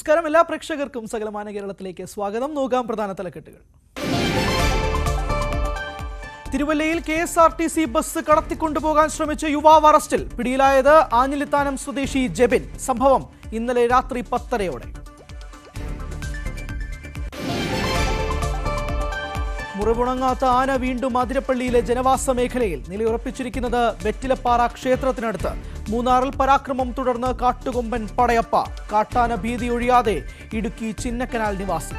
നമസ്കാരം എല്ലാ പ്രേക്ഷകർക്കും സകലമാന കേരളത്തിലേക്ക് സ്വാഗതം. നോക്കാം പ്രധാന തലക്കെട്ടുകൾ. തിരുവല്ലയിൽ KSRTC ബസ് കടത്തിക്കൊണ്ടുപോകാൻ ശ്രമിച്ച യുവാവ് അറസ്റ്റിൽ. പിടിയിലായത് ആഞ്ഞിലിത്താനം സ്വദേശി ജെബിൻ. സംഭവം ഇന്നലെ രാത്രി 10:30-ഓടെ. മുറിവുണങ്ങാത്ത ആന വീണ്ടും അതിരപ്പള്ളിയിലെ ജനവാസ മേഖലയിൽ. നിലയുറപ്പിച്ചിരിക്കുന്നത് വെറ്റിലപ്പാറ ക്ഷേത്രത്തിനടുത്ത്. മൂന്നാറിൽ പരാക്രമം തുടർന്ന് കാട്ടുകൊമ്പൻ പടയപ്പ. കാട്ടാന ഭീതി ഒഴിയാതെ ഇടുക്കി ചിന്നക്കനാൽ നിവാസി.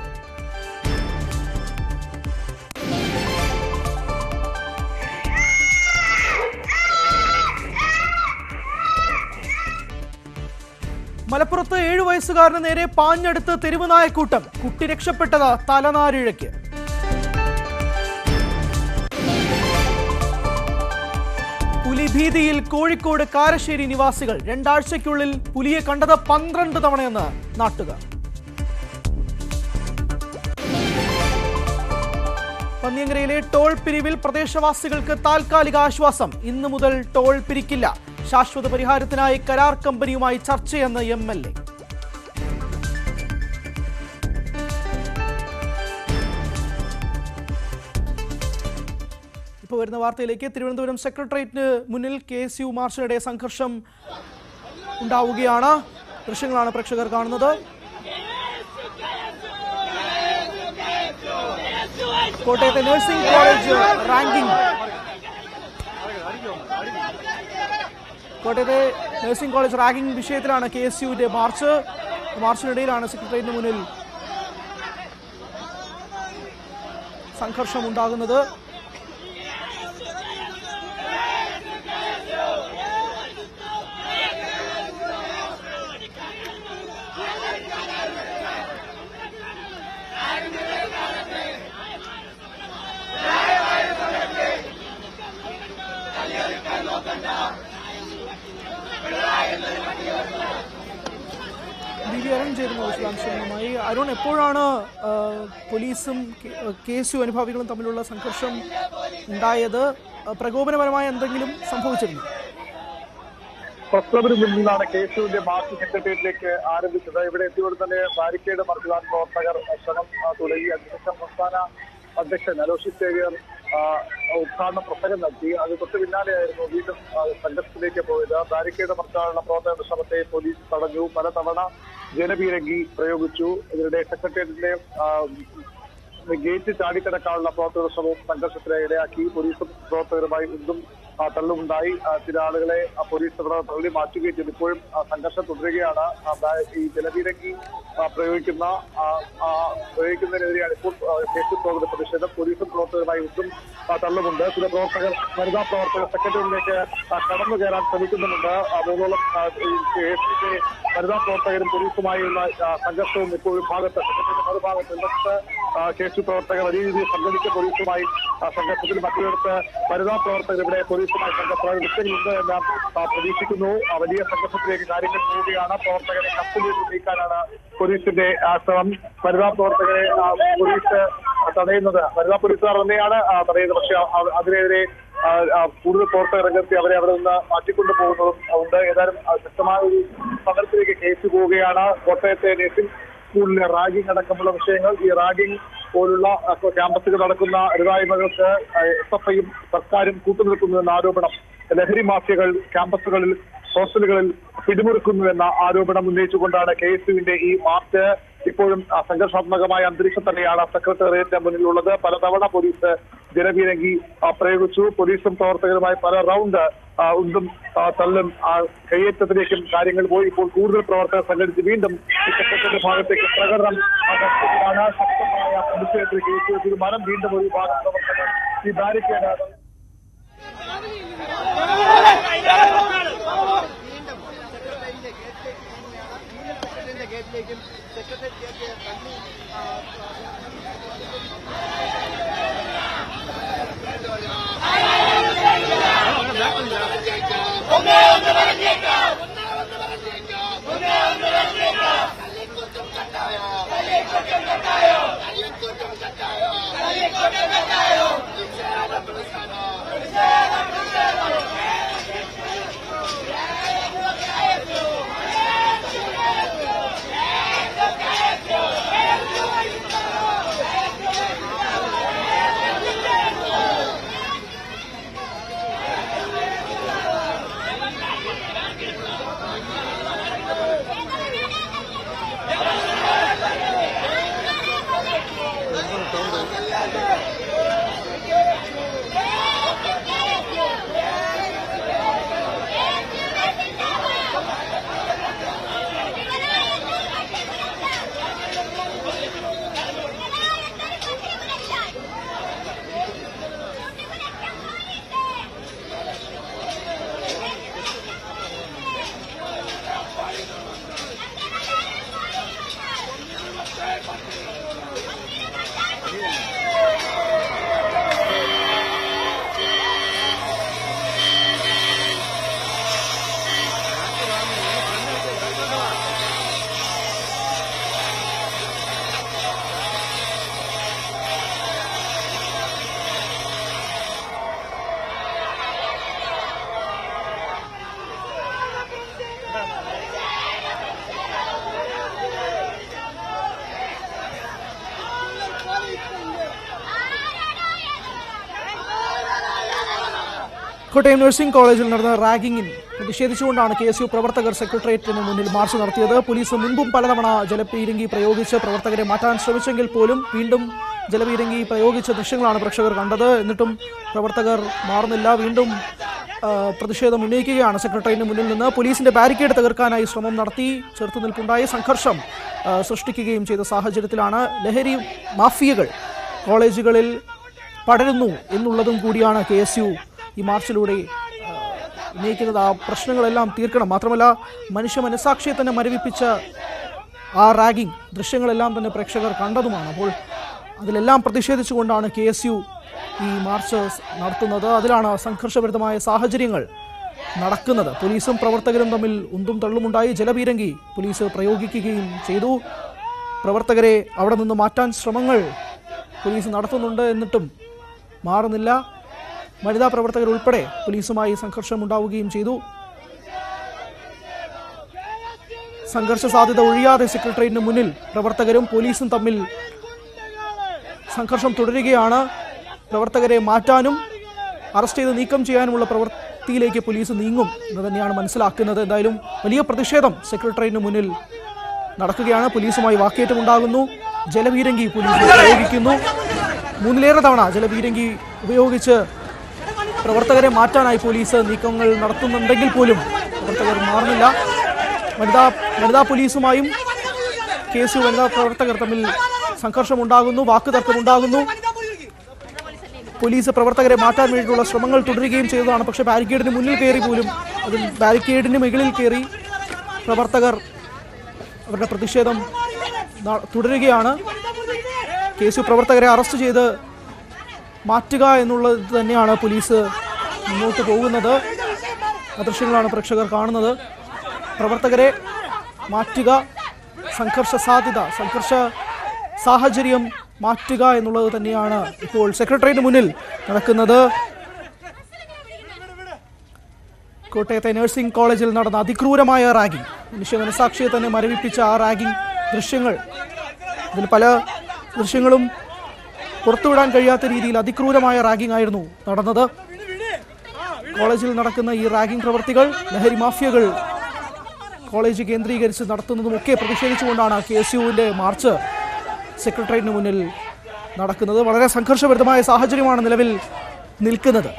മലപ്പുറത്ത് 7 വയസ്സുകാരന് നേരെ പാഞ്ഞെടുത്ത് തെരുവ് നായക്കൂട്ടം. കുട്ടി രക്ഷപ്പെട്ടത് തലനാരിഴയ്ക്ക്. പുലിഭീതിയിൽ കോഴിക്കോട് കാരശ്ശേരി നിവാസികൾ. 2 ആഴ്ചയ്ക്കുള്ളിൽ പുലിയെ കണ്ടത് 12 തവണയെന്ന് നാട്ടുകാർ. പന്നിയങ്കരയിലെ ടോൾ പിരിവിൽ പ്രദേശവാസികൾക്ക് താൽക്കാലിക ആശ്വാസം. ഇന്നു മുതൽ ടോൾ പിരിക്കില്ല. ശാശ്വത പരിഹാരത്തിനായി കരാർ കമ്പനിയുമായി ചർച്ചയെന്ന് MLA. ഇപ്പോൾ വരുന്ന വാർത്തയിലേക്ക്. തിരുവനന്തപുരം സെക്രട്ടേറിയറ്റിന് മുന്നിൽ KSU മാർച്ചിനിടെ സംഘർഷം ഉണ്ടാവുകയാണ്. ദൃശ്യങ്ങളാണ് പ്രേക്ഷകർ കാണുന്നത്. കോട്ടയത്തെ നഴ്സിംഗ് കോളേജ് റാങ്കിംഗ് വിഷയത്തിലാണ് KSUവിന്റെ മാർച്ച്. മാർച്ചിനിടയിലാണ് സെക്രട്ടേറിയറ്റിന് മുന്നിൽ സംഘർഷം ഉണ്ടാകുന്നത്. അരുൺ ചേരുന്ന വിശദാംശങ്ങളുമായി. അരുൺ, എപ്പോഴാണ് പോലീസും KSU അനുഭാവികളും തമ്മിലുള്ള സംഘർഷം ഉണ്ടായത്? പ്രകോപനപരമായ എന്തെങ്കിലും സംഭവിച്ചിരുന്നു? പ്രസ് ക്ലബിന് മുന്നിലാണ് KSUവിന്റെ മാർച്ച് സെക്രട്ടേറിയറ്റിലേക്ക് ആരംഭിച്ചത്. ഇവിടെ എത്തിയോടെ തന്നെ ബാരിക്കേഡ് മറിച്ചിടാൻ പ്രവർത്തകർ ശ്രമം തുടങ്ങി. അതിനുശേഷം സംസ്ഥാന അധ്യക്ഷൻ അലോഷ്യസ് സേവ്യർ ഉദ്ഘാടന പ്രസംഗം നടത്തി. അത് തൊട്ട് പിന്നാലെയായിരുന്നു വീണ്ടും സംഘർഷത്തിലേക്ക് പോയത്. ബാരിക്കേഡ് മറിച്ചാനുള്ള പ്രവർത്തകരുടെ ശ്രമത്തെ പോലീസ് തടഞ്ഞു. പലതവണ ജനപീരങ്കി പ്രയോഗിച്ചു. ഇതിനിടെ സെക്രട്ടേറിയറ്റിന്റെ ഗേറ്റ് ചാടിക്കടക്കാനുള്ള പ്രവർത്തകരുടെ ശ്രമവും സംഘർഷത്തിന് ഇടയാക്കി. പോലീസും പ്രവർത്തകരുമായി വീണ്ടും തള്ളുമുണ്ടായി. ചില ആളുകളെ പോലീസ് ഇവിടെ തള്ളി മാറ്റുകയും ചെയ്തു. ഇപ്പോഴും സംഘർഷം തുടരുകയാണ്. ഈ ജലപീരങ്കി പ്രയോഗിക്കുന്നതിനെതിരെയാണ് ഇപ്പോൾ KSU പ്രവർത്തകരുടെ പ്രതിഷേധം. പോലീസും പ്രവർത്തകരുമായി വീണ്ടും തള്ളുമുണ്ട്. ചില പ്രവർത്തകർ, വനിതാ പ്രവർത്തകർ സെക്രട്ടറിയിലേക്ക് കടന്നു കയറാൻ ശ്രമിക്കുന്നുമുണ്ട്. മൂന്നോളം KSUവിന്റെ വനിതാ പ്രവർത്തകരും പോലീസുമായുള്ള സംഘർഷവും ഇപ്പോഴും മറുഭാഗത്ത് KSU പ്രവർത്തകർ വലിയ രീതിയിൽ സംഘടിച്ച് പോലീസുമായി സംഘർഷത്തിൽ. മറ്റൊരിടത്ത് വനിതാ പ്രവർത്തകർ ഇവിടെ പോലീസുമായി ദൃശ്യങ്ങളുണ്ട് എന്ന് പ്രതീക്ഷിക്കുന്നു. വലിയ സംഘർഷത്തിലേക്ക് കാര്യങ്ങൾ പോവുകയാണ്. പ്രവർത്തകരെ കസ്റ്റഡിയിൽ നീക്കാനാണ് പോലീസിന്റെ ശ്രമം. വനിതാ പ്രവർത്തകരെ പോലീസ് തടയുന്നത്, വനിതാ പോലീസുകാർ തന്നെയാണ് തടയുന്നത്. പക്ഷെ അതിനെതിരെ കൂടുതൽ പ്രവർത്തകർ രംഗത്ത് അവരെ അവിടെ നിന്ന് മാറ്റിക്കൊണ്ടു പോകുന്നതും ഉണ്ട്. ഏതായാലും ശക്തമായ ഒരു സമരത്തിലേക്ക് KSU പോവുകയാണ്. കോട്ടയത്തെ നഴ്സിംഗ് സ്കൂളിലെ റാഗിംഗ് അടക്കമുള്ള വിഷയങ്ങൾ, ഈ റാഗിംഗ് പോലുള്ള ക്യാമ്പസുകൾ നടക്കുന്ന ഇടതായ്മകൾക്ക് SFIയും സർക്കാരും കൂട്ടുനിൽക്കുന്നുവെന്ന ആരോപണം. ലഹരി മാഫിയകൾ ക്യാമ്പസുകളിൽ, ഹോസ്റ്റലുകളിൽ പിടിമുറുക്കുന്നുവെന്ന ആരോപണം ഉന്നയിച്ചുകൊണ്ടാണ് KSUവിന്റെ ഈ മാർച്ച്. ഇപ്പോഴും സംഘർഷാത്മകമായ അന്തരീക്ഷം തന്നെയാണ് സെക്രട്ടേറിയറ്റിന് മുന്നിലുള്ളത്. പലതവണ പോലീസ് ജനപീരങ്കി പ്രയോഗിച്ചു. പോലീസും പ്രവർത്തകരുമായി പല റൗണ്ട് ഉന്തും തള്ളും കയ്യേറ്റത്തിലേക്കും കാര്യങ്ങൾ പോയി. ഇപ്പോൾ കൂടുതൽ പ്രവർത്തകർ സംഘടിച്ച് വീണ്ടും സെക്രട്ടറിയുടെ ഭാഗത്തേക്ക് പ്രകടനം നടത്തുകയാണ്. ശക്തമായ പ്രതിഷേധത്തിൽ KSU മരം വീണ്ടും ഒരു ഭാഗം പ്രവർത്തകർ ഈ ബാരിക്കേഡ് ഗേറ്റിലേക്കും സെക്രട്ടേറിയറ്റിലേക്ക് കോട്ടയം നഴ്സിംഗ് കോളേജിൽ നടന്ന റാഗിങ്ങിൽ പ്രതിഷേധിച്ചുകൊണ്ടാണ് KSU പ്രവർത്തകർ സെക്രട്ടേറിയറ്റിന് മുന്നിൽ മാർച്ച് നടത്തിയത്. പോലീസ് മുൻപും പലതവണ ജലപീരങ്കി പ്രയോഗിച്ച് പ്രവർത്തകരെ മാറ്റാൻ ശ്രമിച്ചെങ്കിൽ പോലും വീണ്ടും ജലപീരങ്കി പ്രയോഗിച്ച ദൃശ്യങ്ങളാണ് പ്രേക്ഷകർ കണ്ടത്. എന്നിട്ടും പ്രവർത്തകർ മാറുന്നില്ല. വീണ്ടും പ്രതിഷേധം ഉന്നയിക്കുകയാണ് സെക്രട്ടേറിയറ്റിന് മുന്നിൽ നിന്ന്. പോലീസിന്റെ ബാരിക്കേഡ് തകർക്കാനായി ശ്രമം നടത്തി. ചെറുത്തുനിൽപ്പുണ്ടായി സംഘർഷം സൃഷ്ടിക്കുകയും ചെയ്ത സാഹചര്യത്തിലാണ് ലഹരി മാഫിയകൾ കോളേജുകളിൽ പടരുന്നു എന്നുള്ളതും കൂടിയാണ് KSU ഈ മാർച്ചിലൂടെ ഉന്നയിക്കുന്നത്. ആ പ്രശ്നങ്ങളെല്ലാം തീർക്കണം. മാത്രമല്ല മനുഷ്യ മനസാക്ഷിയെ തന്നെ മരവിപ്പിച്ച ആ റാഗിംഗ് ദൃശ്യങ്ങളെല്ലാം തന്നെ പ്രേക്ഷകർ കണ്ടതുമാണ്. അപ്പോൾ അതിലെല്ലാം പ്രതിഷേധിച്ചുകൊണ്ടാണ് KSU ഈ മാർച്ച് നടത്തുന്നത്. അതിലാണ് സംഘർഷഭരിതമായ സാഹചര്യങ്ങൾ നടക്കുന്നത്. പോലീസും പ്രവർത്തകരും തമ്മിൽ ഉന്തും തള്ളുമുണ്ടായി. ജലപീരങ്കി പോലീസ് പ്രയോഗിക്കുകയും ചെയ്തു. പ്രവർത്തകരെ അവിടെ നിന്ന് മാറ്റാൻ ശ്രമങ്ങൾ പോലീസ് നടത്തുന്നുണ്ട്. എന്നിട്ടും മാറുന്നില്ല. വനിതാ പ്രവർത്തകർ ഉൾപ്പെടെ പോലീസുമായി സംഘർഷം ഉണ്ടാവുകയും ചെയ്തു. സംഘർഷ സാധ്യത ഒഴിയാതെ സെക്രട്ടേറിയറ്റിന് മുന്നിൽ പ്രവർത്തകരും പോലീസും തമ്മിൽ സംഘർഷം തുടരുകയാണ്. പ്രവർത്തകരെ മാറ്റാനും അറസ്റ്റ് ചെയ്ത് നീക്കം ചെയ്യാനുമുള്ള പ്രവൃത്തിയിലേക്ക് പോലീസ് നീങ്ങും എന്ന് തന്നെയാണ് മനസ്സിലാക്കുന്നത്. എന്തായാലും വലിയ പ്രതിഷേധം സെക്രട്ടേറിയറ്റിന് മുന്നിൽ നടക്കുകയാണ്. പോലീസുമായി വാക്കേറ്റമുണ്ടാകുന്നു. ജലപീരങ്കി പോലീസ് പ്രയോഗിക്കുന്നു. 3 തവണ ജലപീരങ്കി ഉപയോഗിച്ച് പ്രവർത്തകരെ മാറ്റാനായി പോലീസ് നീക്കങ്ങൾ നടത്തുന്നുണ്ടെങ്കിൽ പോലും പ്രവർത്തകർ മാറുന്നില്ല. വനിതാ പോലീസുമായും KSU വനിതാ പ്രവർത്തകർ തമ്മിൽ സംഘർഷമുണ്ടാകുന്നു. വാക്കുതർക്കമുണ്ടാകുന്നു. പോലീസ് പ്രവർത്തകരെ മാറ്റാൻ വേണ്ടിയിട്ടുള്ള ശ്രമങ്ങൾ തുടരുകയും ചെയ്തതാണ്. പക്ഷേ ബാരിക്കേഡിന് മുന്നിൽ കയറി പോലും അതിൽ ബാരിക്കേഡിന് മുകളിൽ കയറി പ്രവർത്തകർ അവരുടെ പ്രതിഷേധം തുടരുകയാണ്. KSU പ്രവർത്തകരെ അറസ്റ്റ് ചെയ്ത് മാറ്റുക എന്നുള്ളത് തന്നെയാണ് പോലീസ് മുന്നോട്ട് പോകുന്നത്. ആ ദൃശ്യങ്ങളാണ് പ്രേക്ഷകർ കാണുന്നത്. പ്രവർത്തകരെ മാറ്റുക, സംഘർഷ സാഹചര്യം മാറ്റുക എന്നുള്ളത് തന്നെയാണ് ഇപ്പോൾ സെക്രട്ടേറിയറ്റിന് മുന്നിൽ നടക്കുന്നത്. കോട്ടയത്തെ നഴ്സിംഗ് കോളേജിൽ നടന്ന അതിക്രൂരമായ റാഗിംഗ്, മനുഷ്യ മനസാക്ഷിയെ തന്നെ മരവിപ്പിച്ച ആ റാഗിംഗ് ദൃശ്യങ്ങൾ, ഇതിൽ പല ദൃശ്യങ്ങളും പുറത്തുവിടാൻ കഴിയാത്ത രീതിയിൽ അതിക്രൂരമായ റാഗിംഗ് ആയിരുന്നു നടന്നത്. കോളേജിൽ നടക്കുന്ന ഈ റാഗിംഗ് പ്രവൃത്തികൾ ലഹരി മാഫിയകൾ കോളേജ് കേന്ദ്രീകരിച്ച് നടത്തുന്നതുമൊക്കെ പ്രതിഷേധിച്ചുകൊണ്ടാണ് KSUവിൻ്റെ മാർച്ച് സെക്രട്ടേറിയറ്റിന് മുന്നിൽ നടക്കുന്നത്. വളരെ സംഘർഷഭരിതമായ സാഹചര്യമാണ് നിലവിൽ നിൽക്കുന്നത്.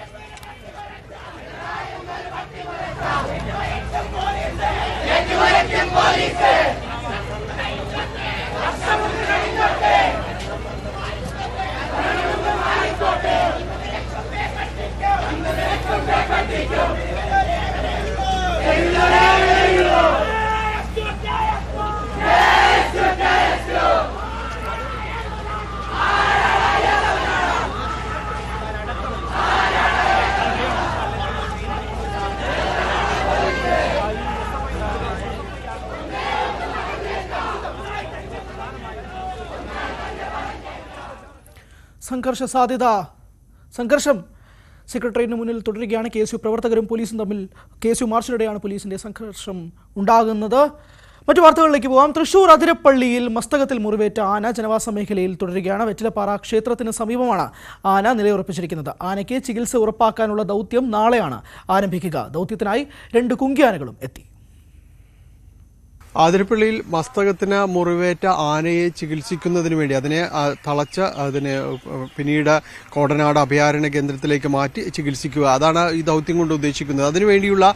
സംഘർഷം സെക്രട്ടേറിയറ്റിന് മുന്നിൽ തുടരുകയാണ്. KSU പ്രവർത്തകരും പോലീസും തമ്മിൽ KSU മാർച്ചിനിടെയാണ് പോലീസിന്റെ സംഘർഷം ഉണ്ടാകുന്നത്. മറ്റു വാർത്തകളിലേക്ക് പോകാം. തൃശൂർ അതിരപ്പള്ളിയിൽ മസ്തകത്തിൽ മുറിവേറ്റ ആന ജനവാസ മേഖലയിൽ തുടരുകയാണ്. വെറ്റിലപ്പാറ ക്ഷേത്രത്തിന് സമീപമാണ് ആന നിലയുറപ്പിച്ചിരിക്കുന്നത്. ആനയ്ക്ക് ചികിത്സ ഉറപ്പാക്കാനുള്ള ദൗത്യം നാളെയാണ് ആരംഭിക്കുക. ദൗത്യത്തിനായി 2 കുങ്കിയാനകളും എത്തി. അതിരപ്പള്ളിയിൽ മസ്തകത്തിന് മുറിവേറ്റ ആനയെ ചികിത്സിക്കുന്നതിന് വേണ്ടി അതിനെ തളച്ച് അതിനെ പിന്നീട് കോടനാട് അഭയാരണ്യ കേന്ദ്രത്തിലേക്ക് മാറ്റി ചികിത്സിക്കുക, അതാണ് ഈ ദൗത്യം കൊണ്ട് ഉദ്ദേശിക്കുന്നത്. അതിനുവേണ്ടിയുള്ള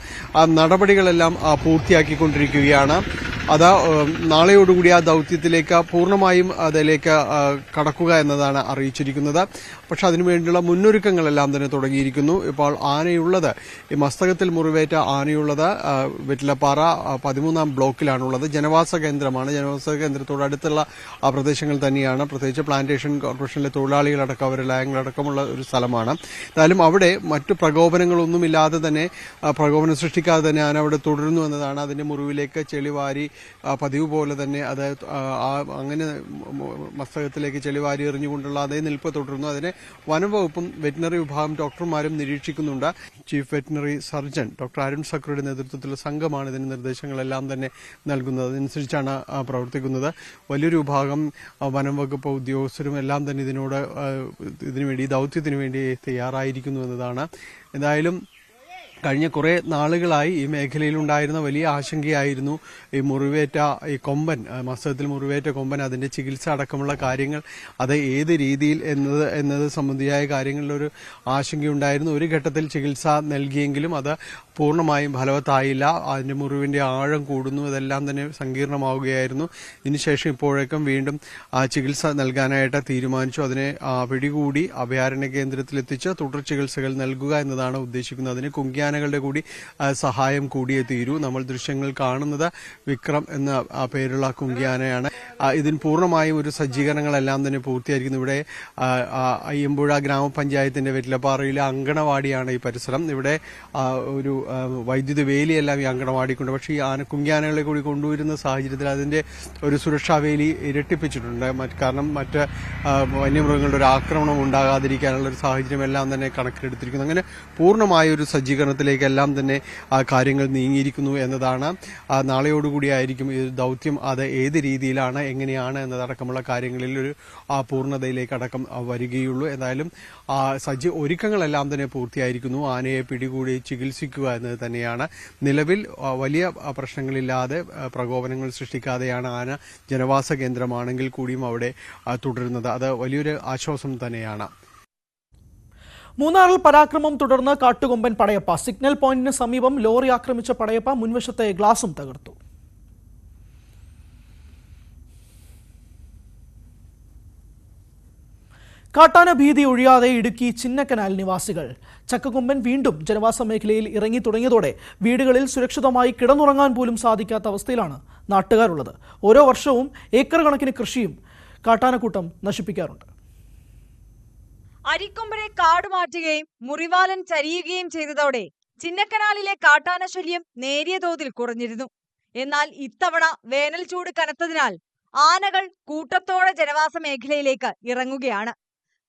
നടപടികളെല്ലാം പൂർത്തിയാക്കിക്കൊണ്ടിരിക്കുകയാണ്. അത് നാളെയോടുകൂടി ആ ദൗത്യത്തിലേക്ക് പൂർണ്ണമായും അതിലേക്ക് കടക്കുക എന്നതാണ് അറിയിച്ചിരിക്കുന്നത്. പക്ഷെ അതിനുവേണ്ടിയുള്ള മുന്നൊരുക്കങ്ങളെല്ലാം തന്നെ തുടങ്ങിയിരിക്കുന്നു. ഇപ്പോൾ ആനയുള്ളത് ഈ മസ്തകത്തിൽ മുറിവേറ്റ ആനയുള്ളത് വെറ്റിലപ്പാറ 13-ാം ബ്ലോക്കിലാണുള്ളത്. ജനവാസ കേന്ദ്രമാണ്. ജനവാസ കേന്ദ്രത്തോട് അടുത്തുള്ള ആ പ്രദേശങ്ങൾ തന്നെയാണ്. പ്രത്യേകിച്ച് പ്ലാന്റേഷൻ കോർപ്പറേഷനിലെ തൊഴിലാളികളടക്കം അവരുടെ ലയങ്ങളടക്കമുള്ള ഒരു സ്ഥലമാണ്. എന്തായാലും അവിടെ മറ്റു പ്രകോപനങ്ങളൊന്നുമില്ലാതെ തന്നെ പ്രകോപനം സൃഷ്ടിക്കാതെ തന്നെ ആന അവിടെ തുടരുന്നു എന്നതാണ്. അതിന്റെ മുറിവിലേക്ക് ചെളിവാരി പതിവ് പോലെ തന്നെ അത് അങ്ങനെ മസ്തകത്തിലേക്ക് ചെളിവാരി എറിഞ്ഞുകൊണ്ടുള്ള അതേ നിൽപ്പ് തുടരുന്നു. അതിനെ വനംവകുപ്പും വെറ്റിനറി വിഭാഗം ഡോക്ടർമാരും നിരീക്ഷിക്കുന്നുണ്ട്. Chief veterinary surgeon doctor Arun സക്രയുടെ നേതൃത്വത്തിലുള്ള സംഘമാണ് ഇതിന് നിർദ്ദേശങ്ങളെല്ലാം തന്നെ നൽകുന്നത്. അതനുസരിച്ചാണ് പ്രവർത്തിക്കുന്നത്. വലിയൊരു വിഭാഗം വനംവകുപ്പ് ഉദ്യോഗസ്ഥരും എല്ലാം തന്നെ ഇതിനുവേണ്ടി ദൗത്യത്തിനു വേണ്ടി തയ്യാറായിരിക്കുന്നു എന്നതാണ്. എന്തായാലും കഴിഞ്ഞ കുറേ നാളുകളായി ഈ മേഖലയിലുണ്ടായിരുന്ന വലിയ ആശങ്കയായിരുന്നു ഈ മുറിവേറ്റ ഈ കൊമ്പൻ, മസ്തകത്തിൽ മുറിവേറ്റ കൊമ്പൻ, അതിന്റെ ചികിത്സ അടക്കമുള്ള കാര്യങ്ങൾ, അത് ഏത് രീതിയിൽ എന്നത് സംബന്ധിയായ കാര്യങ്ങളിലൊരു ആശങ്കയുണ്ടായിരുന്നു. ഒരു ഘട്ടത്തിൽ ചികിത്സ നൽകിയെങ്കിലും അത് പൂർണ്ണമായും ഫലവത്തായില്ല. അതിന്റെ മുറിവിന്റെ ആഴം കൂടുന്നു, ഇതെല്ലാം തന്നെ സങ്കീർണമാവുകയായിരുന്നു. ഇതിനുശേഷം ഇപ്പോഴേക്കും വീണ്ടും ചികിത്സ നൽകാനായിട്ട് തീരുമാനിച്ചു. അതിനെ പിടികൂടി അഭയാരണ്യ കേന്ദ്രത്തിലെത്തിച്ച് തുടർ ചികിത്സകൾ നൽകുക എന്നതാണ് ഉദ്ദേശിക്കുന്നത്. അതിന് കുങ്കിയാനകളുടെ കൂടി സഹായം കൂടിയേ തീരൂ. നമ്മൾ ദൃശ്യങ്ങൾ കാണുന്നത് വിക്രം എന്ന പേരുള്ള കുങ്കിയാനയാണ്. ഇതിന് പൂർണ്ണമായും ഒരു സജ്ജീകരണങ്ങളെല്ലാം തന്നെ പൂർത്തിയായിരിക്കുന്നു. ഇവിടെ അയ്യമ്പുഴ ഗ്രാമപഞ്ചായത്തിന്റെ വെറ്റിലപ്പാറയിലെ അങ്കണവാടിയാണ് ഈ പരിസരം. ഇവിടെ ഒരു വൈദ്യുത വേലിയെല്ലാം ഈ അങ്കണവാടിക്കുണ്ട്. പക്ഷേ ഈ കുങ്കിയാനകളെ കൂടി കൊണ്ടുവരുന്ന സാഹചര്യത്തിൽ അതിന്റെ ഒരു സുരക്ഷാ വേലി ഇരട്ടിപ്പിച്ചിട്ടുണ്ട്. കാരണം മറ്റ് വന്യമൃഗങ്ങളുടെ ഒരു ആക്രമണം ഉണ്ടാകാതിരിക്കാനുള്ള ഒരു സാഹചര്യം എല്ലാം തന്നെ കണക്കിലെടുത്തിരിക്കുന്നു. അങ്ങനെ പൂർണ്ണമായ ഒരു സജ്ജീകരണത്തിലേക്കെല്ലാം തന്നെ കാര്യങ്ങൾ നീങ്ങിയിരിക്കുന്നു എന്നതാണ്. നാളെയോടുകൂടിയായിരിക്കും ഈ ദൗത്യം അത് ഏത് രീതിയിലാണ് എങ്ങനെയാണ് എന്നതടക്കമുള്ള കാര്യങ്ങളിൽ ഒരു പൂർണ്ണതയിലേക്കടക്കം വരികയുള്ളൂ. എന്തായാലും ഒരുക്കങ്ങളെല്ലാം തന്നെ പൂർത്തിയായിരിക്കുന്നു. ആനയെ പിടികൂടി ചികിത്സിക്കുക എന്നത് തന്നെയാണ്. നിലവിൽ വലിയ പ്രശ്നങ്ങളില്ലാതെ പ്രകോപനങ്ങൾ സൃഷ്ടിക്കാതെയാണ് ആന ജനവാസ കേന്ദ്രമാണെങ്കിൽ കൂടിയും അവിടെ തുടരുന്നത്. അത് വലിയൊരു ആശ്വാസം തന്നെയാണ്. മൂന്നാറിൽ പരാക്രമം തുടർന്ന് കാട്ടുകൊമ്പൻ പടയപ്പ. സിഗ്നൽ പോയിന്റിന് സമീപം ലോറി ആക്രമിച്ച പടയപ്പ മുൻവശത്തെ ഗ്ലാസും തകർത്തു. കാട്ടാന ഭീതി ഒഴിയാതെ ഇടുക്കി ചിന്നക്കനാൽ നിവാസികൾ. ചക്കക്കൊമ്പൻ വീണ്ടും ജനവാസ മേഖലയിൽ ഇറങ്ങി തുടങ്ങിയതോടെ വീടുകളിൽ സുരക്ഷിതമായി കിടന്നുറങ്ങാൻ പോലും സാധിക്കാത്ത അവസ്ഥയിലാണ് നാട്ടുകാരുള്ളത്. ഓരോ വർഷവും ഏക്കർ കണക്കിന് കൃഷിയും കാട്ടാനക്കൂട്ടം നശിപ്പിക്കാറുണ്ട്. അരിക്കൊമ്പനെ കാടുമാറ്റുകയും മുറിവാലൻ ചരിയുകയും ചെയ്തതോടെ ചിന്നക്കനാലിലെ കാട്ടാന ശല്യം നേരിയ തോതിൽ കുറഞ്ഞിരുന്നു. എന്നാൽ ഇത്തവണ വേനൽ ചൂട് കനത്തതിനാൽ ആനകൾ കൂട്ടത്തോടെ ജനവാസ മേഖലയിലേക്ക് ഇറങ്ങുകയാണ്.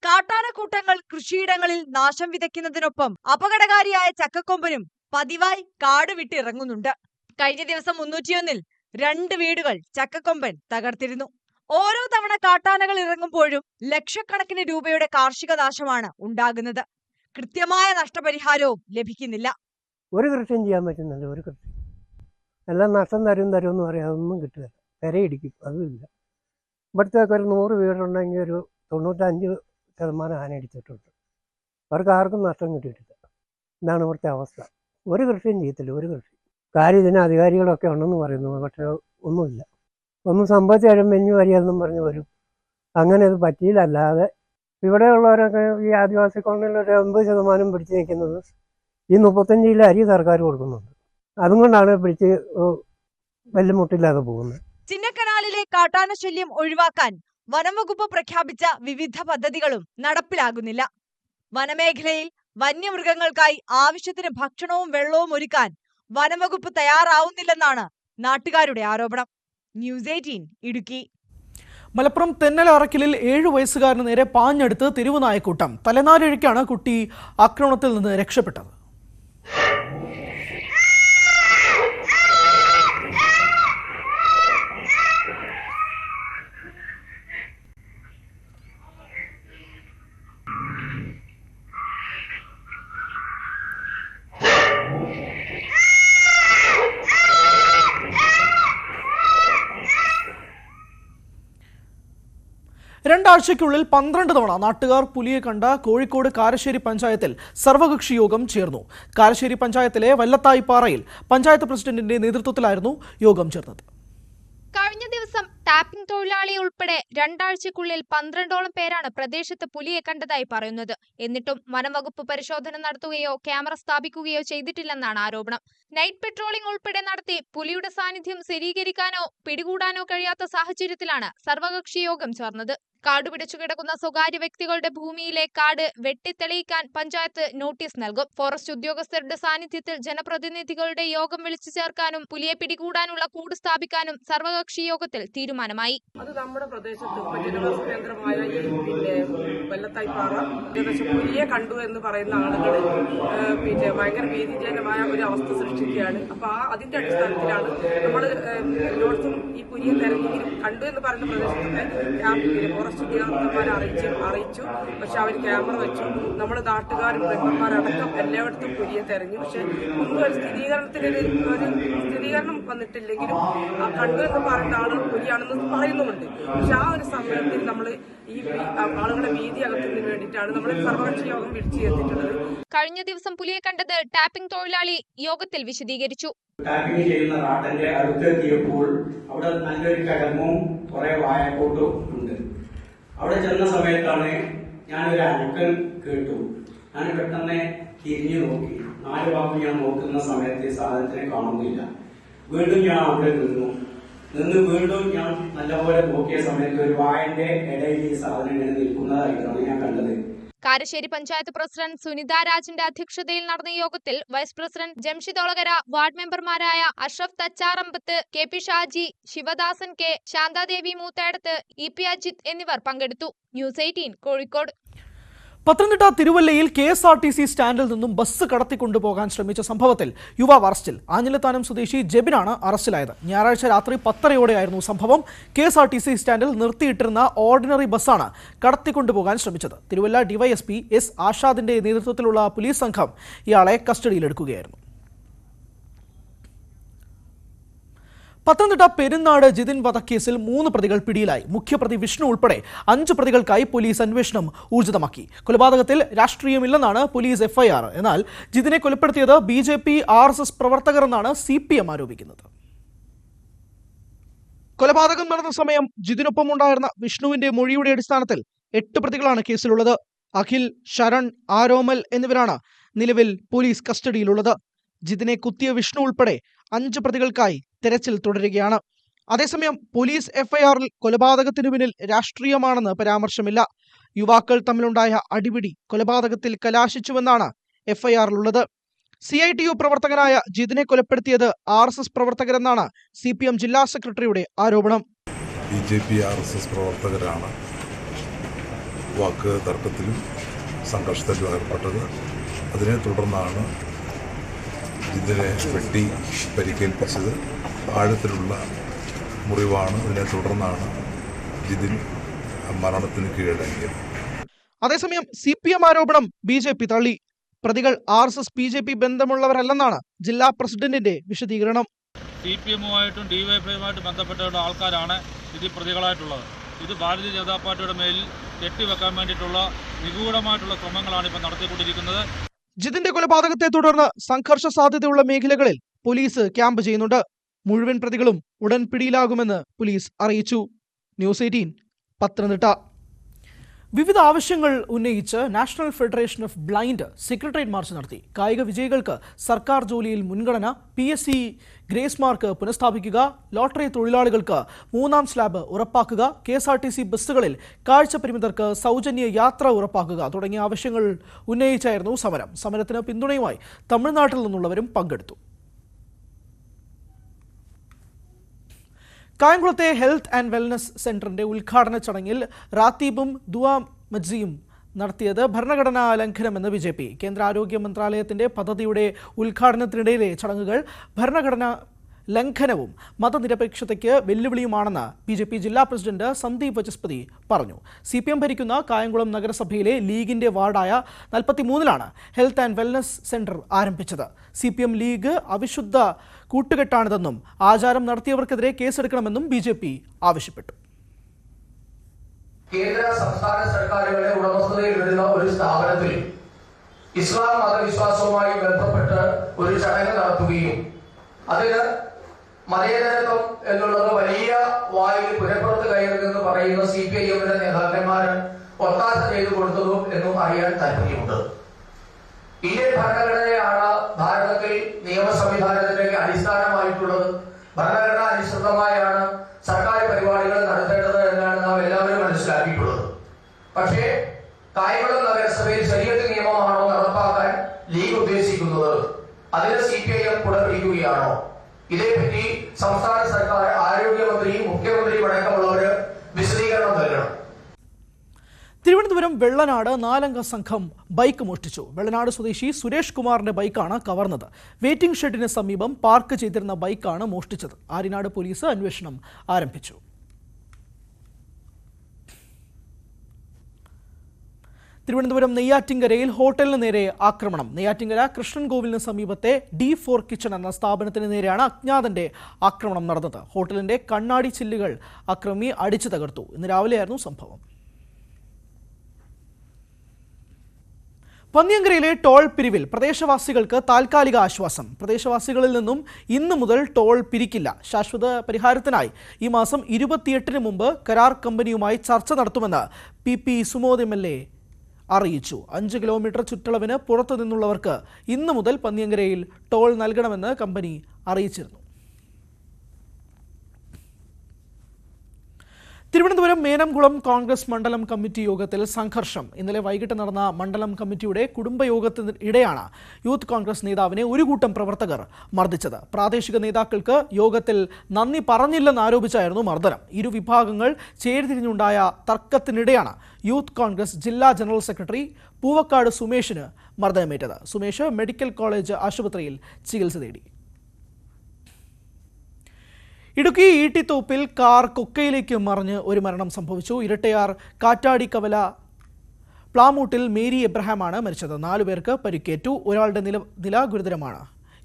കാട്ടാനക്കൂട്ടങ്ങൾ കൃഷിയിടങ്ങളിൽ നാശം വിതയ്ക്കുന്നതിനൊപ്പം അപകടകാരിയായ ചക്കക്കൊമ്പനും പതിവായി കാട് വിട്ടിറങ്ങുന്നുണ്ട്. കഴിഞ്ഞ ദിവസം 301-ൽ 2 വീടുകൾ ചക്കക്കൊമ്പൻ തകർത്തിരുന്നു. ഓരോ തവണ കാട്ടാനകൾ ഇറങ്ങുമ്പോഴും ലക്ഷക്കണക്കിന് രൂപയുടെ കാർഷിക നാശമാണ് ഉണ്ടാകുന്നത്. കൃത്യമായ നഷ്ടപരിഹാരവും ലഭിക്കുന്നില്ല. ഒരു കൃഷിയും ചെയ്യാൻ പറ്റുന്നില്ല. ഒരു കൃഷി എല്ലാം നഷ്ടം തരും എന്ന് പറയാം. അതൊന്നും കിട്ടുക, പെരയിടിക്കും, അതുമില്ല. ഇവിടുത്തേക്ക് ഒരു 100 വീടുണ്ടെങ്കിൽ ഒരു 95% ആന അടിച്ചിട്ടുണ്ട്. അവർക്ക് ആർക്കും നഷ്ടം കിട്ടിയിട്ടില്ല. ഇതാണ് ഇവിടുത്തെ അവസ്ഥ. ഒരു കൃഷിയും ചെയ്യത്തില്ല. ഒരു കൃഷി ഇതിന് അധികാരികളൊക്കെ ഉണ്ടെന്ന് പറയുന്നു. പക്ഷെ ഒന്നുമില്ല. ഒന്നും സംഭവിച്ചു കഴിയുമ്പോൾ മെഞ്ഞു വരികയെന്നും പറഞ്ഞ് വരും. അങ്ങനെ അത് പറ്റിയില്ല. അല്ലാതെ ഇവിടെയുള്ളവരൊക്കെ ഈ ആദിവാസി കോളനിയിൽ ഒരു 80% പിടിച്ചു നിൽക്കുന്നത് ഈ 35 കിലോ അരി സർക്കാർ കൊടുക്കുന്നുണ്ട്. അതുകൊണ്ടാണ് പിടിച്ച് വെല്ലുമുട്ടില്ലാതെ പോകുന്നത്. ചിന്നക്കനാലിലെ കാട്ടാന ശല്യം ഒഴിവാക്കാൻ വനംവകുപ്പ് പ്രഖ്യാപിച്ച വിവിധ പദ്ധതികളും നടപ്പിലാകുന്നില്ല. വനമേഖലയിൽ വന്യമൃഗങ്ങൾക്കായി ആവശ്യത്തിന് ഭക്ഷണവും വെള്ളവും ഒരുക്കാൻ വനംവകുപ്പ് തയ്യാറാവുന്നില്ലെന്നാണ് നാട്ടുകാരുടെ ആരോപണം. ന്യൂസ് 18 ഇടുക്കി. മലപ്പുറം തെന്നല അറക്കലിൽ 7 വയസ്സുകാരന് നേരെ പാഞ്ഞെടുത്ത് തെരുവ് നായക്കൂട്ടം. തലനാരിഴയ്ക്കാണ് കുട്ടി ആക്രമണത്തിൽ നിന്ന് രക്ഷപ്പെട്ടത്. രണ്ടാഴ്ചയ്ക്കുള്ളിൽ 12 തവണ നാട്ടുകാർ പുലിയെ കണ്ട കോഴിക്കോട് കാരശ്ശേരി പഞ്ചായത്തിൽ സർവകക്ഷി യോഗം ചേർന്നു. കാരശ്ശേരി പഞ്ചായത്തിലെ വല്ലത്തായിപ്പാറയിൽ പഞ്ചായത്ത് പ്രസിഡന്റിന്റെ നേതൃത്വത്തിലായിരുന്നു യോഗം ചേർന്നത്. കഴിഞ്ഞ ദിവസം ടാപ്പിംഗ് തൊഴിലാളി ഉൾപ്പെടെ 2 ആഴ്ചക്കുള്ളിൽ 12ഓളം പേരാണ് പ്രദേശത്ത് പുലിയെ കണ്ടതായി പറയുന്നത്. എന്നിട്ടും വനംവകുപ്പ് പരിശോധന നടത്തുകയോ ക്യാമറ സ്ഥാപിക്കുകയോ ചെയ്തിട്ടില്ലെന്നാണ് ആരോപണം. നൈറ്റ് പെട്രോളിംഗ് ഉൾപ്പെടെ നടത്തി പുലിയുടെ സാന്നിധ്യം സ്ഥിരീകരിക്കാനോ പിടികൂടാനോ കഴിയാത്ത സാഹചര്യത്തിലാണ് സർവകക്ഷി യോഗം ചേർന്നത്. കാടുപിടിച്ചു കിടക്കുന്ന സ്വകാര്യ വ്യക്തികളുടെ ഭൂമിയിലെ കാട് വെട്ടിത്തെളിയിക്കാൻ പഞ്ചായത്ത് നോട്ടീസ് നൽകും. ഫോറസ്റ്റ് ഉദ്യോഗസ്ഥരുടെ സാന്നിധ്യത്തിൽ ജനപ്രതിനിധികളുടെ യോഗം വിളിച്ചു ചേർക്കാനും പുലിയെ പിടികൂടാനുള്ള കൂട് സ്ഥാപിക്കാനും സർവകക്ഷി യോഗത്തിൽ തീരുമാനമായി. അത് നമ്മുടെ പ്രദേശത്ത് ഉപജനവാസ കേന്ദ്രമായ വെള്ളത്തായിപ്പാറ പുലിയെ കണ്ടു എന്ന് പറയുന്ന ആളുകൾ ഭയങ്കര ഭീതിജനമായ ഒരു അവസ്ഥ സൃഷ്ടിക്കുകയാണ്. അപ്പൊ അതിന്റെ അടിസ്ഥാനത്തിലാണ് നമ്മൾ എല്ലായിടത്തും ഈ പുലിയെ തെരഞ്ഞെങ്കിലും കണ്ടു എന്ന് പറയുന്ന പ്രദേശത്തൊക്കെ ഫോറസ്റ്റ് ഉദ്യോഗസ്ഥന്മാരെ അറിയിച്ചു. പക്ഷെ അവർ ക്യാമറ വെച്ചു. നമ്മൾ നാട്ടുകാരും മെമ്പർമാരടക്കം എല്ലായിടത്തും പുലിയെ തെരഞ്ഞു. പക്ഷെ ഒന്നും ഒരു സ്ഥിരീകരണം വന്നിട്ടില്ലെങ്കിലും കണ്ടു എന്ന് പറയുന്ന ആളുകൾ പുലിയാണെന്ന് പറയുന്നുമുണ്ട്. പക്ഷെ ആ ഒരു സമയത്തിൽ നമ്മൾ ഈ ആളുകളെ ഭീതി അകറ്റുന്നതിന് വേണ്ടിയിട്ടാണ് നമ്മൾ സർവകക്ഷി യോഗം വിളിച്ചു ചേർത്തിട്ടുള്ളത്. കഴിഞ്ഞ ദിവസം പുലിയെ കണ്ടത് ടാപ്പിംഗ് തൊഴിലാളി യോഗത്തിൽ വിശദീകരിച്ചു. ടാപ്പിംഗ് ചെയ്യുന്ന റാട്ടന്റെ അടുത്തെത്തിയപ്പോൾ അവിടെ നല്ലൊരു കടമും കുറെ വായക്കൂട്ടും ഉണ്ട്. അവിടെ ചെന്ന സമയത്താണ് ഞാനൊരു അനക്കം കേട്ടു. ഞാൻ പെട്ടെന്ന് തിരിഞ്ഞു നോക്കി. 4 ഭാഗം ഞാൻ നോക്കുന്ന സമയത്ത് സാധനത്തിനെ കാണുന്നില്ല. വീണ്ടും ഞാൻ അവിടെ നിന്ന് വീണ്ടും ഞാൻ നല്ലപോലെ നോക്കിയ സമയത്ത് ഒരു വായന്റെ ഇടയിൽ ഈ സാധനം ഇങ്ങനെ നിൽക്കുന്നതായിട്ടാണ് ഞാൻ കണ്ടത്. കാരശ്ശേരി പഞ്ചായത്ത് പ്രസിഡന്റ് സുനിത രാജിന്റെ അധ്യക്ഷതയിൽ നടന്ന യോഗത്തിൽ vice president Jamshid Olakara, ward മെമ്പർമാരായ Ashraf Thacharambath, KP Shaji, Sivadasan K, Shanthadevi Moothedath, EP Ajith എന്നിവർ പങ്കെടുത്തു. ന്യൂസ് 18 കോഴിക്കോട്. പത്തനംതിട്ട തിരുവല്ലയിൽ KSRTC സ്റ്റാൻഡിൽ നിന്നും ബസ് കടത്തിക്കൊണ്ടുപോകാൻ ശ്രമിച്ച സംഭവത്തിൽ യുവാവ് അറസ്റ്റിൽ. ആഞ്ഞിലത്താനം സ്വദേശി ജെബിനാണ് അറസ്റ്റിലായത്. ഞായറാഴ്ച രാത്രി 10:30യോടെയായിരുന്നു സംഭവം. KSRTC സ്റ്റാൻഡിൽ നിർത്തിയിട്ടിരുന്ന ഓർഡിനറി ബസ്സാണ് കടത്തിക്കൊണ്ടുപോകാൻ ശ്രമിച്ചത്. തിരുവല്ല DYSP S ആഷാദിന്റെ നേതൃത്വത്തിലുള്ള പോലീസ് സംഘം ഇയാളെ കസ്റ്റഡിയിലെടുക്കുകയായിരുന്നു. പത്തനംതിട്ട പെരുന്നാട് ജിതിൻ വധക്കേസിൽ 3 പ്രതികൾ പിടിയിലായി. മുഖ്യപ്രതി വിഷ്ണു ഉൾപ്പെടെ 5 പ്രതികൾക്കായി പോലീസ് അന്വേഷണം ഊർജിതമാക്കി. കൊലപാതകത്തിൽ രാഷ്ട്രീയമില്ലെന്നാണ് പോലീസ് FIR. എന്നാൽ ജിതിനെ കൊലപ്പെടുത്തിയത് BJP RSS പ്രവർത്തകർ എന്നാണ് CPM ആരോപിക്കുന്നത്. കൊലപാതകം നടന്ന സമയം ജിതിനൊപ്പം ഉണ്ടായിരുന്ന വിഷ്ണുവിന്റെ മൊഴിയുടെ അടിസ്ഥാനത്തിൽ 8 പ്രതികളാണ് കേസിലുള്ളത്. അഖിൽ, ശരൺ, ആരോമൽ എന്നിവരാണ് നിലവിൽ പോലീസ് കസ്റ്റഡിയിലുള്ളത്. ജിതിനെ കുത്തിയ വിഷ്ണു ഉൾപ്പെടെ 5 പ്രതികൾക്കായി തെരച്ചിൽ തുടരുകയാണ്. അതേസമയം പോലീസ് FIR-ൽ കൊലപാതകത്തിനു പിന്നിൽ രാഷ്ട്രീയമാണെന്ന് പരാമർശമില്ല. യുവാക്കൾ തമ്മിലുണ്ടായ അടിപിടി കൊലപാതകത്തിൽ കലാശിച്ചുവെന്നാണ് FIR-ലുള്ളത്. CITU പ്രവർത്തകനായ ജിതിനെ കൊലപ്പെടുത്തിയത് RSS പ്രവർത്തകരെന്നാണ് CPM ജില്ലാ സെക്രട്ടറിയുടെ ആരോപണം. BJP RSS പ്രവർത്തകരാണ് വാക്ക് തർക്കത്തിലും സംഘർഷത്തിലും ഏർപ്പെട്ടത്. അതിനെ തുടർന്നാണ് ജിതിനെ വെട്ടി പരിക്കേൽപ്പിച്ചത്. ആഴത്തിലുള്ള മുറിവാണ്. ഇതിനെ തുടർന്നാണ് ജിതിൻ മരണത്തിന് കീഴടങ്ങിയത്. അതേസമയം CPM ആരോപണം BJP തള്ളി. പ്രതികൾ RSS BJP ബന്ധമുള്ളവരല്ലെന്നാണ് ജില്ലാ പ്രസിഡന്റിന്റെ വിശദീകരണം. CPM-ഉമായിട്ടും DYFI-യുമായിട്ടും ബന്ധപ്പെട്ടുള്ള ആൾക്കാരാണ് ഇതിൽ പ്രതികളായിട്ടുള്ളത്. ഇത് ഭാരതീയ ജനതാ പാർട്ടിയുടെ മേലിൽ കെട്ടിവെക്കാൻ വേണ്ടിയിട്ടുള്ള നിഗൂഢമായിട്ടുള്ള ശ്രമങ്ങളാണ് ഇപ്പോൾ നടത്തിക്കൊണ്ടിരിക്കുന്നത്. ജിതിന്റെ കൊലപാതകത്തെ തുടർന്ന് സംഘർഷ സാധ്യതയുള്ള മേഖലകളിൽ പോലീസ് ക്യാമ്പ് ചെയ്യുന്നുണ്ട്. മുഴുവൻ പ്രതികളും ഉടൻ പിടിയിലാകുമെന്ന് പോലീസ് അറിയിച്ചു. ന്യൂസ് 18 പത്തനംതിട്ട. വിവിധ ആവശ്യങ്ങൾ ഉന്നയിച്ച് national federation of blind secretariat March നടത്തി. കായിക വിജയികൾക്ക് സർക്കാർ ജോലിയിൽ മുൻഗണന, PSC ഗ്രേസ് മാർക്ക് പുനഃസ്ഥാപിക്കുക, ലോട്ടറി തൊഴിലാളികൾക്ക് 3ാം സ്ലാബ് ഉറപ്പാക്കുക, KSRTC ബസ്സുകളിൽ കാഴ്ചപരിമിതർക്ക് സൗജന്യ യാത്ര ഉറപ്പാക്കുക തുടങ്ങിയ ആവശ്യങ്ങൾ ഉന്നയിച്ചായിരുന്നു സമരം. സമരത്തിന് പിന്തുണയുമായി തമിഴ്നാട്ടിൽ നിന്നുള്ളവരും പങ്കെടുത്തു. കായംകുളത്തെ ഹെൽത്ത് ആൻഡ് വെൽനസ് സെന്ററിന്റെ ഉദ്ഘാടന ചടങ്ങിൽ റാത്തീബും ദുആ മജ്സിയും നടത്തിയത് ഭരണഘടനാ ലംഘനമെന്ന് BJP. കേന്ദ്ര ആരോഗ്യ മന്ത്രാലയത്തിന്റെ പദ്ധതിയുടെ ഉദ്ഘാടനത്തിനിടയിലെ ചടങ്ങുകൾ ഭരണഘടനാ ലംഘനവും മതനിരപേക്ഷതയ്ക്ക് വെല്ലുവിളിയുമാണെന്ന് BJP ജില്ലാ പ്രസിഡന്റ് സന്ദീപ് വചസ്പതി പറഞ്ഞു. CPM ഭരിക്കുന്ന കായംകുളം നഗരസഭയിലെ ലീഗിന്റെ വാർഡായ 43-ലാണ് ഹെൽത്ത് ആൻഡ് വെൽനസ് സെന്റർ ആരംഭിച്ചത്. CPM ലീഗ് അവിശുദ്ധ കൂട്ടുകെട്ടാണിതെന്നും ആചാരം നടത്തിയവർക്കെതിരെ കേസെടുക്കണമെന്നും BJP ആവശ്യപ്പെട്ടു. കേന്ദ്ര സംസ്ഥാന സർക്കാരുകളുടെ ഉടമസ്ഥതയിൽ വരുന്ന ഒരു സ്ഥാപനത്തിൽ ഇസ്ലാം മതവിശ്വാസവുമായി ബന്ധപ്പെട്ട് ഒരു ചടങ്ങ് നടത്തുകയും അതിന് മതേതരത്വം എന്നുള്ളത് വലിയ വായിൽ പുരപ്പുറത്ത് കയറുമെന്ന് പറയുന്ന CPIM-ന്റെ നേതാക്കന്മാർ ഒത്താശ ചെയ്തു കൊടുത്തതും എന്നും അറിയാൻ താല്പര്യമുണ്ട്. ഇന്ത്യൻ ഭരണഘടനയാണ് ഭാരതത്തിൽ നിയമ സംവിധാനത്തിന്റെ അടിസ്ഥാനമായിട്ടുള്ളത്. ഭരണഘടന അനുസൃതമായാണ് സർക്കാർ പരിപാടികൾ നടത്തേണ്ടത് എന്നാണ് നാം എല്ലാവരും മനസ്സിലാക്കിയിട്ടുള്ളത്. പക്ഷേ കായംകുളം നഗരസഭയിൽ ശരീഅത്ത് നിയമമാണോ നടപ്പാക്കാൻ ലീഗ് ഉദ്ദേശിക്കുന്നത്? അതിന് CPIM കുടപിടിക്കുകയാണോ? ഇതേപ്പറ്റി സംസ്ഥാന സർക്കാർ, ആരോഗ്യമന്ത്രിയും മുഖ്യമന്ത്രിയും അടക്കമുള്ളവർ വിശദീകരണം നൽകണം. തിരുവനന്തപുരം വെള്ളനാട് 4-അംഗ സംഘം ബൈക്ക് മോഷ്ടിച്ചു. വെള്ളനാട് സ്വദേശി സുരേഷ് കുമാറിന്റെ ബൈക്കാണ് കവർന്നത്. വെയിറ്റിംഗ് ഷെഡിന് സമീപം പാർക്ക് ചെയ്തിരുന്ന ബൈക്കാണ് മോഷ്ടിച്ചത്. ആര്യനാട് പോലീസ് അന്വേഷണം ആരംഭിച്ചു. തിരുവനന്തപുരം നെയ്യാറ്റിൻകരയിൽ ഹോട്ടലിന് നേരെ ആക്രമണം. നെയ്യാറ്റിൻകര കൃഷ്ണൻകോവിലിന് സമീപത്തെ D4 കിച്ചൺ എന്ന സ്ഥാപനത്തിന് നേരെയാണ് അജ്ഞാതന്റെ ആക്രമണം നടന്നത്. ഹോട്ടലിന്റെ കണ്ണാടി ചില്ലുകൾ അക്രമി അടിച്ചു തകർത്തു. ഇന്ന് രാവിലെയായിരുന്നു സംഭവം. പന്നിയങ്കരയിലെ ടോൾ പിരിവിൽ പ്രദേശവാസികൾക്ക് താൽക്കാലിക ആശ്വാസം. പ്രദേശവാസികളിൽ നിന്നും ഇന്നു മുതൽ ടോൾ പിരിക്കില്ല. ശാശ്വത പരിഹാരത്തിനായി ഈ മാസം 28-ന് മുമ്പ് കരാർ കമ്പനിയുമായി ചർച്ച നടത്തുമെന്ന് PP സുമോദ് MLA അറിയിച്ചു. 5 കിലോമീറ്റർ ചുറ്റളവിന് പുറത്തു നിന്നുള്ളവർക്ക് ഇന്നു മുതൽ പന്നിയങ്കരയിൽ ടോൾ നൽകണമെന്ന് കമ്പനി അറിയിച്ചിരുന്നു. തിരുവനന്തപുരം മേനംകുളം കോൺഗ്രസ് മണ്ഡലം കമ്മിറ്റി യോഗത്തിൽ സംഘർഷം. ഇന്നലെ വൈകിട്ട് നടന്ന മണ്ഡലം കമ്മിറ്റിയുടെ കുടുംബയോഗത്തിനിടെയാണ് യൂത്ത് കോൺഗ്രസ് നേതാവിനെ ഒരു കൂട്ടം പ്രവർത്തകർ മർദ്ദിച്ചത്. പ്രാദേശിക നേതാക്കൾക്ക് യോഗത്തിൽ നന്ദി പറഞ്ഞില്ലെന്ന് ആരോപിച്ചായിരുന്നു മർദ്ദനം. ഇരുവിഭാഗങ്ങൾ ചേരിതിരിഞ്ഞുണ്ടായ തർക്കത്തിനിടെയാണ് യൂത്ത് കോൺഗ്രസ് ജില്ലാ ജനറൽ സെക്രട്ടറി പൂവക്കാട് സുമേഷിന് മർദ്ദനമേറ്റത്. സുമേഷ് മെഡിക്കൽ കോളേജ് ആശുപത്രിയിൽ ചികിത്സ തേടി. ഇടുക്കി ഈട്ടിത്തോപ്പിൽ കാർ കൊക്കയിലേക്ക് മറിഞ്ഞ് ഒരു മരണം സംഭവിച്ചു. ഇരട്ടയാർ കാറ്റാടിക്കവല പ്ലാമൂട്ടിൽ മേരി എബ്രഹാമാണ് മരിച്ചത്. 4 പേർക്ക് പരിക്കേറ്റു. ഒരാളുടെ നില ഗുരുതരമാണ്.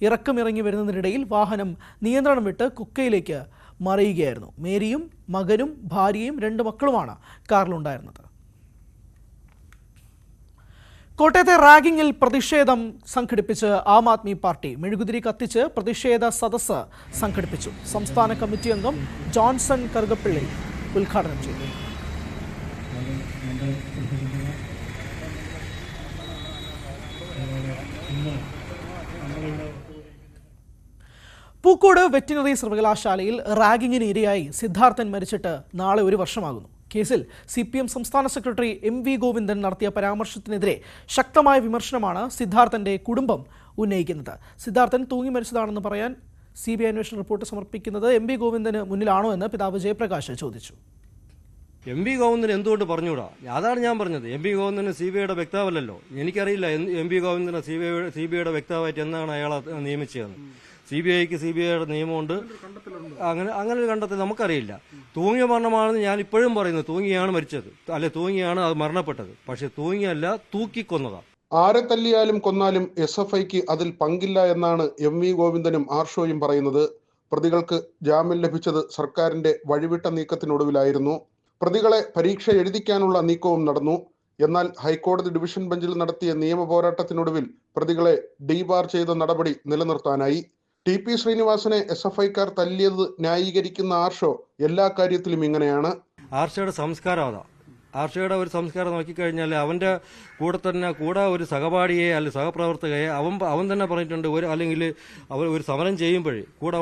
ഇറക്കമിറങ്ങി വരുന്നതിനിടയിൽ വാഹനം നിയന്ത്രണം വിട്ട് കൊക്കയിലേക്ക് മറിയുകയായിരുന്നു. മേരിയും മകനും ഭാര്യയും 2 മക്കളുമാണ് കാറിലുണ്ടായിരുന്നത്. കോട്ടയത്തെ റാഗിങ്ങിൽ പ്രതിഷേധം സംഘടിപ്പിച്ച് ആം ആദ്മി പാർട്ടി. മെഴുകുതിരി കത്തിച്ച് പ്രതിഷേധ സദസ്സ് സംഘടിപ്പിച്ചു. സംസ്ഥാന കമ്മിറ്റി അംഗം ജോൺസൺ കറുകപ്പിള്ളി ഉദ്ഘാടനം ചെയ്തു. പൂക്കോട് വെറ്റിനറി സർവകലാശാലയിൽ റാഗിങ്ങിന് ഇരയായി സിദ്ധാർത്ഥൻ മരിച്ചിട്ട് നാളെ 1 വർഷമാകുന്നു. കേസിൽ CPM സംസ്ഥാന സെക്രട്ടറി MV ഗോവിന്ദൻ നടത്തിയ പരാമർശത്തിനെതിരെ ശക്തമായ വിമർശനമാണ് സിദ്ധാർത്ഥന്റെ കുടുംബം ഉന്നയിക്കുന്നത്. സിദ്ധാർത്ഥൻ തൂങ്ങി മരിച്ചതാണെന്ന് പറയാൻ CBI അന്വേഷണ റിപ്പോർട്ട് സമർപ്പിക്കുന്നത് MV ഗോവിന്ദന് മുന്നിലാണോ എന്ന് പിതാവ് ജയപ്രകാശ് ചോദിച്ചു. MV ഗോവിന്ദൻ എന്തുകൊണ്ട് പറഞ്ഞുകൂടാ? അതാണ് ഞാൻ പറഞ്ഞത്. MV ഗോവിന്ദന് CBIയുടെ വ്യക്താവല്ലല്ലോ. എനിക്കറിയില്ല MV ഗോവിന്ദനെ CBIയുടെ വ്യക്താവായിട്ട് എന്നാണ് അയാളെ നിയമിച്ചതെന്ന്. CBIക്ക് CBIയുടെ നിയമമുണ്ട്. അങ്ങനെ ഒരു കണ്ടെത്തൽ നമുക്കറിയില്ല. തൂങ്ങിയ മരണമാണെന്ന് ഞാൻ ഇപ്പോഴും പറയുന്നു. തൂങ്ങിയാണ് മരിച്ചത്, അല്ലെ തൂങ്ങിയാണ് അത് മരണപ്പെട്ടത്. പക്ഷെ തൂങ്ങിയല്ല, തൂക്കിക്കൊന്നതാണ്. ആരെ തല്ലിയാലും കൊന്നാലും SFIക്ക് അതിൽ പങ്കില്ല എന്നാണ് MV ഗോവിന്ദനും ആർഷോയും പറയുന്നത്. പ്രതികൾക്ക് ജാമ്യം ലഭിച്ചത് സർക്കാരിന്റെ വഴിവിട്ട നീക്കത്തിനൊടുവിലായിരുന്നു. പ്രതികളെ പരീക്ഷ എഴുതിക്കാനുള്ള നീക്കവും നടന്നു. എന്നാൽ ഹൈക്കോടതി ഡിവിഷൻ ബെഞ്ചിൽ നടത്തിയ നിയമ പോരാട്ടത്തിനൊടുവിൽ പ്രതികളെ ഡീബാർ ചെയ്ത നടപടി നിലനിർത്താനായി. TP ശ്രീനിവാസനെ SFIക്കാർ തല്ലിയത് ന്യായീകരിക്കുന്ന ആർഷോ എല്ലാ കാര്യത്തിലും ഇങ്ങനെയാണ്. ആർഷയുടെ സംസ്കാരം അതാ. ആർഷയുടെ ഒരു സംസ്കാരം നോക്കിക്കഴിഞ്ഞാൽ അവൻ്റെ കൂടെ ഒരു സഹപാഠിയെ അല്ലെങ്കിൽ സഹപ്രവർത്തകയെ അവൻ തന്നെ പറഞ്ഞിട്ടുണ്ട്. അല്ലെങ്കിൽ അവർ ഒരു സമരം ചെയ്യുമ്പോഴേ കൂടെ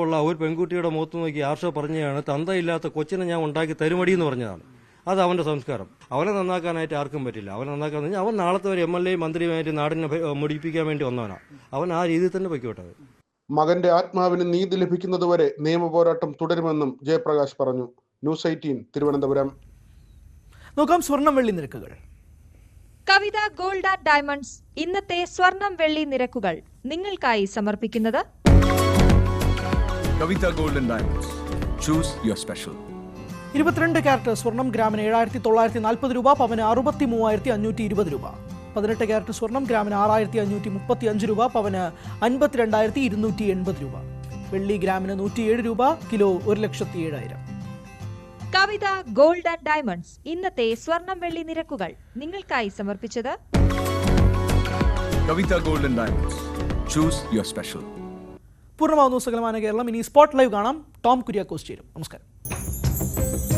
ഉള്ള ഒരു പെൺകുട്ടിയുടെ മുഖത്ത് നോക്കി ആർഷോ പറഞ്ഞതാണ്, തന്തയില്ലാത്ത കൊച്ചിനെ ഞാൻ ഉണ്ടാക്കി തരുമടി എന്ന് പറഞ്ഞതാണ്. അത് അവൻ്റെ സംസ്കാരം. അവനെ നന്നാക്കാനായിട്ട് ആർക്കും പറ്റില്ല. അവനെ നന്നാക്കാന്ന് പറഞ്ഞാൽ അവൻ നാളത്തെ ഒരു MLA മന്ത്രിയുമായിട്ട് നാടിനെ മുടിപ്പിക്കാൻ വേണ്ടി വന്നവനാണ്. അവൻ ആ രീതിയിൽ തന്നെ പൊയ്ക്കോട്ടെ. മകന്റെ ആത്മാവിന് നീതി ലഭിക്കുന്നതുവരെ നിയമ പോരാട്ടം തുടരുമെന്നും ജയപ്രകാശ് പറഞ്ഞു. ന്യൂസ് 18 തിരുവനന്തപുരം. നോക്കാം സ്വർണം വെള്ളി നിരക്കുകൾ. കവിത ഗോൾഡ് ആൻഡ് ഡയമണ്ട്സ് ഇന്നത്തെ സ്വർണം വെള്ളി നിരക്കുകൾ നിങ്ങൾക്കായി സമർപ്പിക്കുന്നത് Kavitha gold and diamonds. Choose your special. 22 carat സ്വർണം ഗ്രാമിന് 7,940 രൂപ, പവന് 63,520 രൂപ. 18 ക്യാരറ്റ് സ്വർണം ഗ്രാമിന് 6,535 രൂപ, പവന് 52,280 രൂപ. വെള്ളി ഗ്രാമിന് 107 രൂപ, kilo 1,07,000. Kavitha gold and diamonds ഇന്നത്തെ സ്വർണം വെള്ളി നിരക്കുകൾ നിങ്ങൾക്കായി സമർപ്പിച്ചത് Kavitha gold and diamonds. Choose your special. പൂർണ്ണമാവുന്നു സകലമാന കേരളം. ഇനി സ്പോട്ട് ലൈവ് കാണാം. ടോം കുര്യാക്കോസ് ചേരും. നമസ്കാരം.